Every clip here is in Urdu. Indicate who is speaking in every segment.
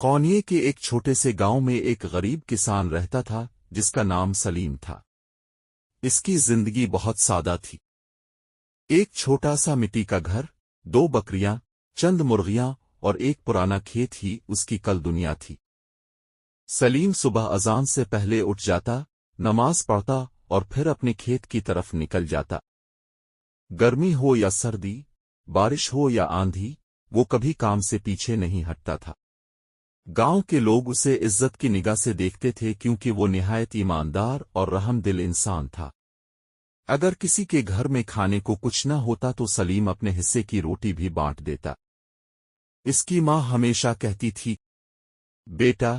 Speaker 1: قونیے کے ایک چھوٹے سے گاؤں میں ایک غریب کسان رہتا تھا جس کا نام سلیم تھا۔ اس کی زندگی بہت سادہ تھی۔ ایک چھوٹا سا مٹی کا گھر، 2 بکریاں، چند مرغیاں اور ایک پرانا کھیت ہی اس کی کل دنیا تھی۔ سلیم صبح اذان سے پہلے اٹھ جاتا، نماز پڑھتا اور پھر اپنے کھیت کی طرف نکل جاتا۔ گرمی ہو یا سردی، بارش ہو یا آندھی، وہ کبھی کام سے پیچھے نہیں ہٹتا تھا۔ گاؤں کے لوگ اسے عزت کی نگاہ سے دیکھتے تھے کیونکہ وہ نہایت ایماندار اور رحم دل انسان تھا۔ اگر کسی کے گھر میں کھانے کو کچھ نہ ہوتا تو سلیم اپنے حصے کی روٹی بھی بانٹ دیتا۔ اس کی ماں ہمیشہ کہتی تھی، بیٹا،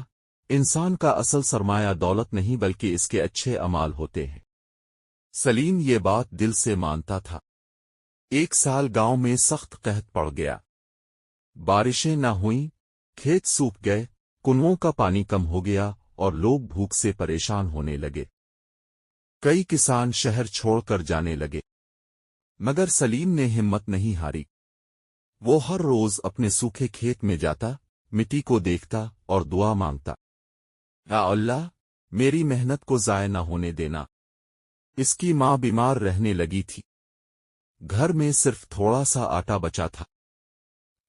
Speaker 1: انسان کا اصل سرمایہ دولت نہیں بلکہ اس کے اچھے اعمال ہوتے ہیں۔ سلیم یہ بات دل سے مانتا تھا۔ ایک سال گاؤں میں سخت قحط پڑ گیا۔ بارشیں نہ ہوئیں، کھیت سوکھ گئے، کنووں کا پانی کم ہو گیا اور لوگ بھوک سے پریشان ہونے لگے۔ کئی کسان شہر چھوڑ کر جانے لگے، مگر سلیم نے ہمت نہیں ہاری۔ وہ ہر روز اپنے سوکھے کھیت میں جاتا، مٹی کو دیکھتا اور دعا مانگتا، یا اللہ، میری محنت کو ضائع نہ ہونے دینا۔ اس کی ماں بیمار رہنے لگی تھی۔ گھر میں صرف تھوڑا سا آٹا بچا تھا۔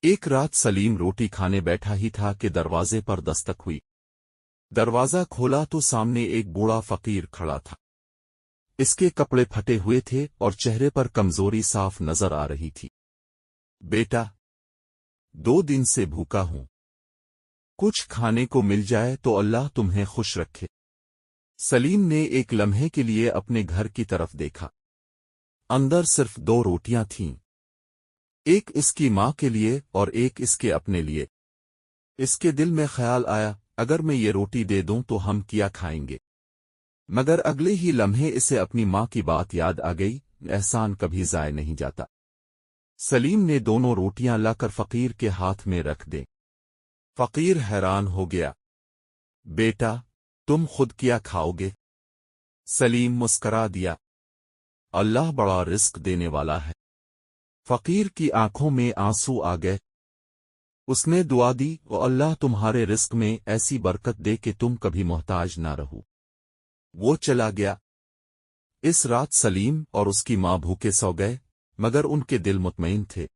Speaker 1: ایک رات سلیم روٹی کھانے بیٹھا ہی تھا کہ دروازے پر دستک ہوئی۔ دروازہ کھولا تو سامنے ایک بوڑھا فقیر کھڑا تھا۔ اس کے کپڑے پھٹے ہوئے تھے اور چہرے پر کمزوری صاف نظر آ رہی تھی۔ بیٹا، 2 دن سے بھوکا ہوں، کچھ کھانے کو مل جائے تو اللہ تمہیں خوش رکھے۔ سلیم نے ایک لمحے کے لیے اپنے گھر کی طرف دیکھا۔ اندر صرف 2 روٹیاں تھیں، ایک اس کی ماں کے لیے اور ایک اس کے اپنے لیے۔ اس کے دل میں خیال آیا، اگر میں یہ روٹی دے دوں تو ہم کیا کھائیں گے؟ مگر اگلے ہی لمحے اسے اپنی ماں کی بات یاد آ گئی، احسان کبھی ضائع نہیں جاتا۔ سلیم نے دونوں روٹیاں لا کر فقیر کے ہاتھ میں رکھ دیں۔ فقیر حیران ہو گیا، بیٹا، تم خود کیا کھاؤ گے؟ سلیم مسکرا دیا، اللہ بڑا رزق دینے والا ہے۔ فقیر کی آنکھوں میں آنسو آ گئے۔ اس نے دعا دی، او اللہ تمہارے رزق میں ایسی برکت دے کہ تم کبھی محتاج نہ رہو۔ وہ چلا گیا۔ اس رات سلیم اور اس کی ماں بھوکے سو گئے، مگر ان کے دل مطمئن تھے۔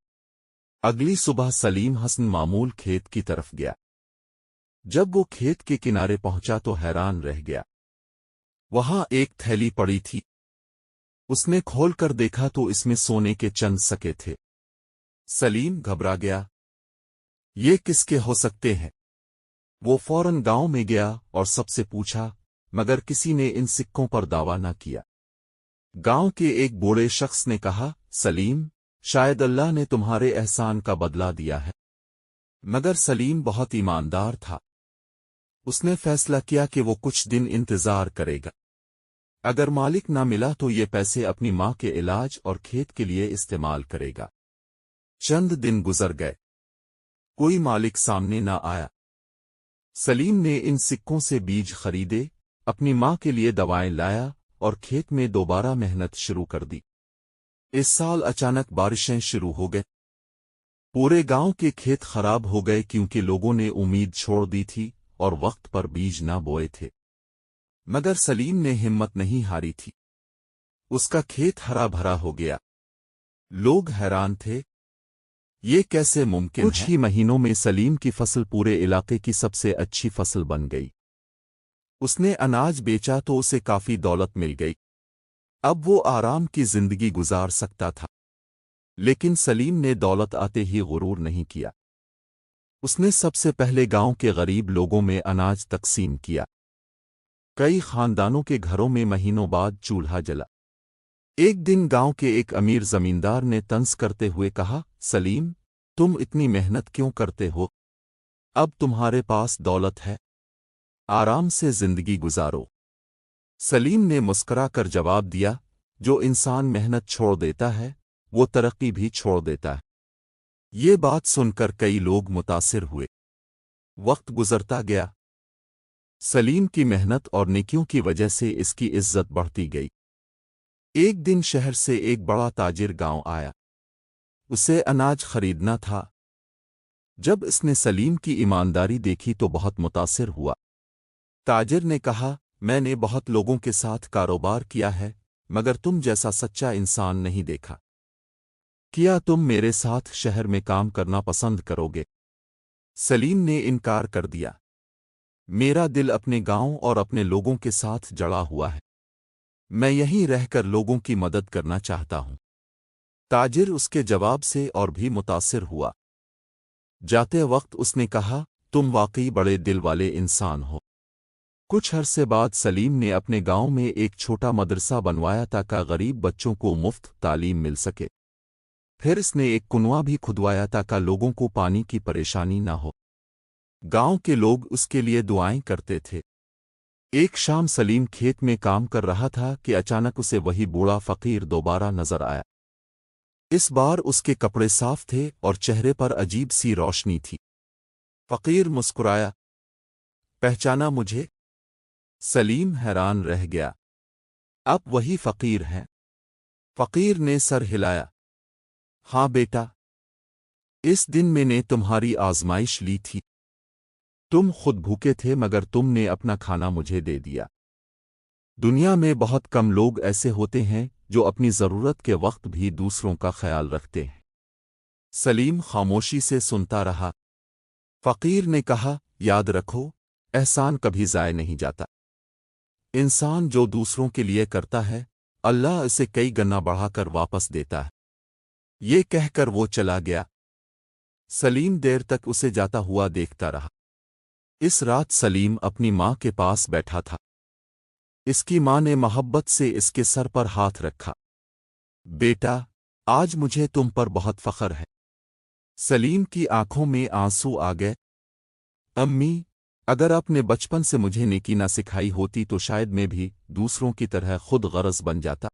Speaker 1: اگلی صبح سلیم حسن معمول کھیت کی طرف گیا۔ جب وہ کھیت کے کنارے پہنچا تو حیران رہ گیا۔ وہاں ایک تھیلی پڑی تھی۔ اس نے کھول کر دیکھا تو اس میں سونے کے چند سکے تھے۔ سلیم گھبرا گیا، یہ کس کے ہو سکتے ہیں؟ وہ فوراً گاؤں میں گیا اور سب سے پوچھا، مگر کسی نے ان سکوں پر دعویٰ نہ کیا۔ گاؤں کے ایک بوڑھے شخص نے کہا، سلیم، شاید اللہ نے تمہارے احسان کا بدلہ دیا ہے۔ مگر سلیم بہت ایماندار تھا۔ اس نے فیصلہ کیا کہ وہ کچھ دن انتظار کرے گا۔ اگر مالک نہ ملا تو یہ پیسے اپنی ماں کے علاج اور کھیت کے لیے استعمال کرے گا۔ چند دن گزر گئے، کوئی مالک سامنے نہ آیا۔ سلیم نے ان سکوں سے بیج خریدے، اپنی ماں کے لیے دوائیں لایا اور کھیت میں دوبارہ محنت شروع کر دی۔ اس سال اچانک بارشیں شروع ہو گئے۔ پورے گاؤں کے کھیت خراب ہو گئے کیونکہ لوگوں نے امید چھوڑ دی تھی اور وقت پر بیج نہ بوئے تھے۔ مگر سلیم نے ہمت نہیں ہاری تھی۔ اس کا کھیت ہرا بھرا ہو گیا۔ لوگ حیران تھے، یہ کیسے ممکن ہے؟ کچھ ہی مہینوں میں سلیم کی فصل پورے علاقے کی سب سے اچھی فصل بن گئی۔ اس نے اناج بیچا تو اسے کافی دولت مل گئی۔ اب وہ آرام کی زندگی گزار سکتا تھا۔ لیکن سلیم نے دولت آتے ہی غرور نہیں کیا۔ اس نے سب سے پہلے گاؤں کے غریب لوگوں میں اناج تقسیم کیا۔ کئی خاندانوں کے گھروں میں مہینوں بعد چولہا جلا۔ ایک دن گاؤں کے ایک امیر زمیندار نے طنز کرتے ہوئے کہا، سلیم، تم اتنی محنت کیوں کرتے ہو؟ اب تمہارے پاس دولت ہے، آرام سے زندگی گزارو۔ سلیم نے مسکرا کر جواب دیا، جو انسان محنت چھوڑ دیتا ہے وہ ترقی بھی چھوڑ دیتا ہے۔ یہ بات سن کر کئی لوگ متاثر ہوئے۔ وقت گزرتا گیا۔ سلیم کی محنت اور نیکیوں کی وجہ سے اس کی عزت بڑھتی گئی۔ ایک دن شہر سے ایک بڑا تاجر گاؤں آیا۔ اسے اناج خریدنا تھا۔ جب اس نے سلیم کی ایمانداری دیکھی تو بہت متاثر ہوا۔ تاجر نے کہا، میں نے بہت لوگوں کے ساتھ کاروبار کیا ہے، مگر تم جیسا سچا انسان نہیں دیکھا۔ کیا تم میرے ساتھ شہر میں کام کرنا پسند کرو گے؟ سلیم نے انکار کر دیا۔ میرا دل اپنے گاؤں اور اپنے لوگوں کے ساتھ جڑا ہوا ہے۔ میں یہیں رہ کر لوگوں کی مدد کرنا چاہتا ہوں۔ تاجر اس کے جواب سے اور بھی متاثر ہوا۔ جاتے وقت اس نے کہا، تم واقعی بڑے دل والے انسان ہو۔ کچھ عرصے بعد سلیم نے اپنے گاؤں میں ایک چھوٹا مدرسہ بنوایا تاکہ غریب بچوں کو مفت تعلیم مل سکے۔ پھر اس نے ایک کنواں بھی کھدوایا تاکہ لوگوں کو پانی کی پریشانی نہ ہو۔ گاؤں کے لوگ اس کے لیے دعائیں کرتے تھے۔ ایک شام سلیم کھیت میں کام کر رہا تھا کہ اچانک اسے وہی بوڑھا فقیر دوبارہ نظر آیا۔ اس بار اس کے کپڑے صاف تھے اور چہرے پر عجیب سی روشنی تھی۔ فقیر مسکرایا، پہچانا مجھے؟ سلیم حیران رہ گیا۔ اب وہی فقیر ہیں؟ فقیر نے سر ہلایا۔ ہاں بیٹا، اس دن میں نے تمہاری آزمائش لی تھی۔ تم خود بھوکے تھے مگر تم نے اپنا کھانا مجھے دے دیا۔ دنیا میں بہت کم لوگ ایسے ہوتے ہیں جو اپنی ضرورت کے وقت بھی دوسروں کا خیال رکھتے ہیں۔ سلیم خاموشی سے سنتا رہا۔ فقیر نے کہا، یاد رکھو، احسان کبھی ضائع نہیں جاتا۔ انسان جو دوسروں کے لیے کرتا ہے، اللہ اسے کئی گنا بڑھا کر واپس دیتا ہے۔ یہ کہہ کر وہ چلا گیا۔ سلیم دیر تک اسے جاتا ہوا دیکھتا رہا۔ اس رات سلیم اپنی ماں کے پاس بیٹھا تھا۔ اس کی ماں نے محبت سے اس کے سر پر ہاتھ رکھا۔ بیٹا، آج مجھے تم پر بہت فخر ہے۔ سلیم کی آنکھوں میں آنسو آ گئے۔ امی، اگر آپ نے بچپن سے مجھے نیکی نہ سکھائی ہوتی تو شاید میں بھی دوسروں کی طرح خود غرض بن جاتا۔